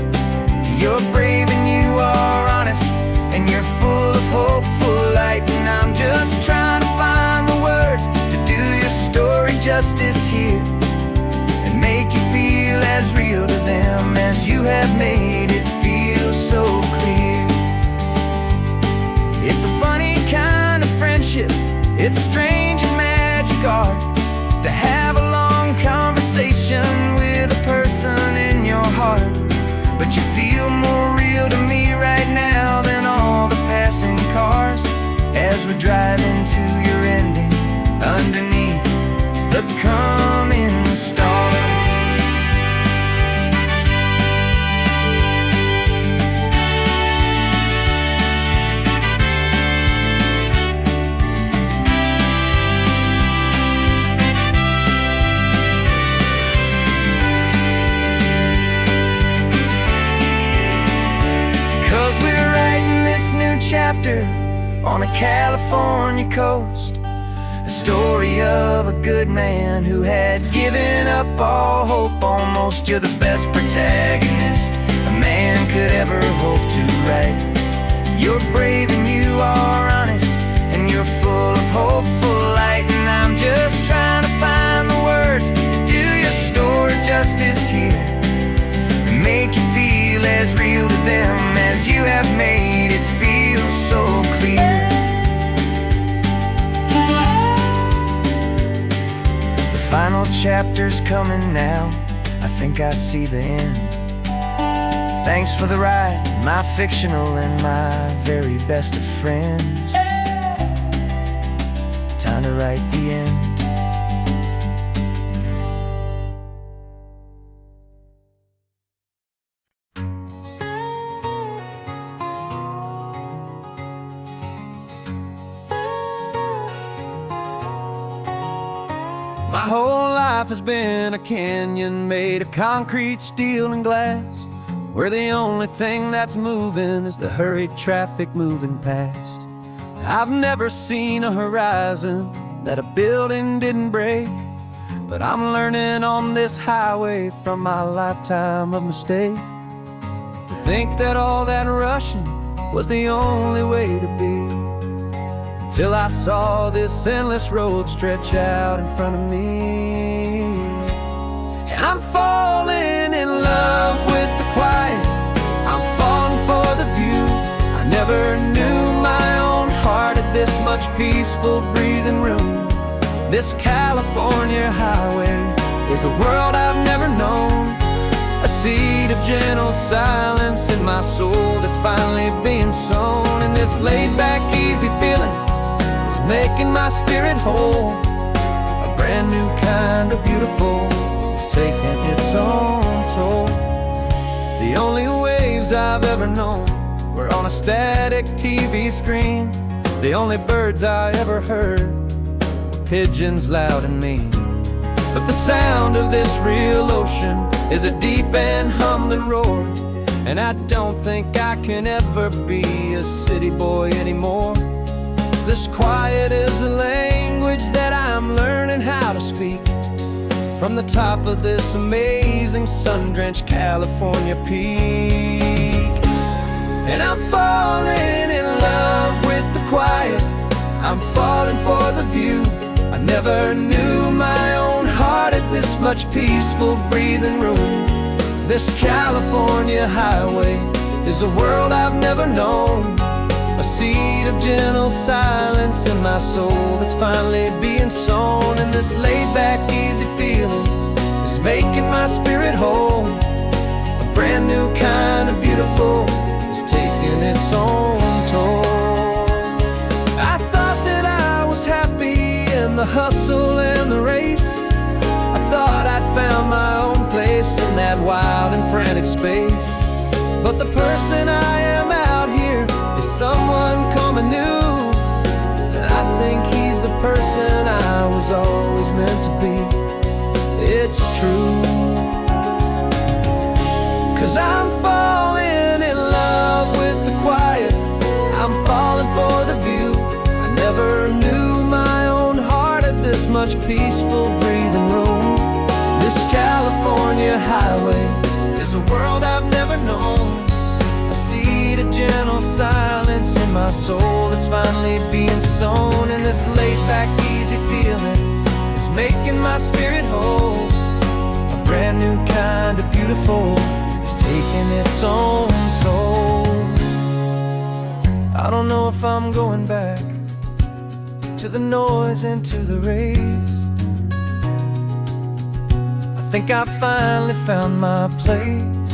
You're brave and you are honest, and you're full of hopeful light. And I'm just trying to find the words to do your story justice here, and make you feel as real to them as you have made it feel so clear. It's a funny kind of friendship, it's a strange and magic art to have a long conversation with a person here on a California coast. A story of a good man who had given up all hope almost. You're the best protagonist a man could ever hope to write. You're brave and you are honest, and you're full of hopeful light. And I'm just trying to find the words to do your story justice here, and make you feel as real to them as you have made it feel so clear. The final chapter's coming now, I think I see the end. Thanks for the ride, my fictional and my very best of friends. Time to write the end. My whole life has been a canyon made of concrete, steel, and glass, where the only thing that's moving is the hurried traffic moving past. I've never seen a horizon that a building didn't break, but I'm learning on this highway from my lifetime of mistake, to think that all that rushing was the only way to be, till I saw this endless road stretch out in front of me. And I'm falling in love with the quiet, I'm falling for the view. I never knew my own heart had this much peaceful breathing room. This California highway is a world I've never known, a seed of gentle silence in my soul that's finally being sown. And this laid-back, easy feeling is making my spirit whole. A brand new kind of beautiful is taking its own toll. The only waves I've ever known were on a static TV screen. The only birds I ever heard were pigeons loud and mean. But the sound of this real ocean is a deep and humbling roar, and I don't think I can ever be a city boy anymore. This quiet is a language that I'm learning how to speak, from the top of this amazing sun-drenched California peak. And I'm falling in love with the quiet, I'm falling for the view. I never knew my own heart had this much peaceful breathing room. This California highway is a world I've never known, a seed of gentle silence in my soul that's finally being sown. And this laid-back, easy feeling is making my spirit whole. A brand new kind of beautiful is taking its own toll. I thought that I was happy in the hustle and the race. I thought I'd found my own place in that wild and frantic space. But the person I am out here is someone coming new, and I think he's the person I was always meant to be. It's true, 'cause I'm falling in love with the quiet, I'm falling for the view. I never knew my own heart had this much peaceful breathing room. This California highway is a world I've never known, a seed of gentle silence in my soul that's finally being sown. And this laid-back, easy feeling is making my spirit whole. A brand new kind of beautiful is taking its own toll. I don't know if I'm going back to the noise and to the race. I think I finally found my place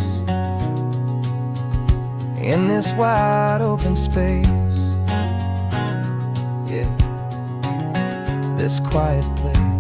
in this wide open space, yeah, this quiet place.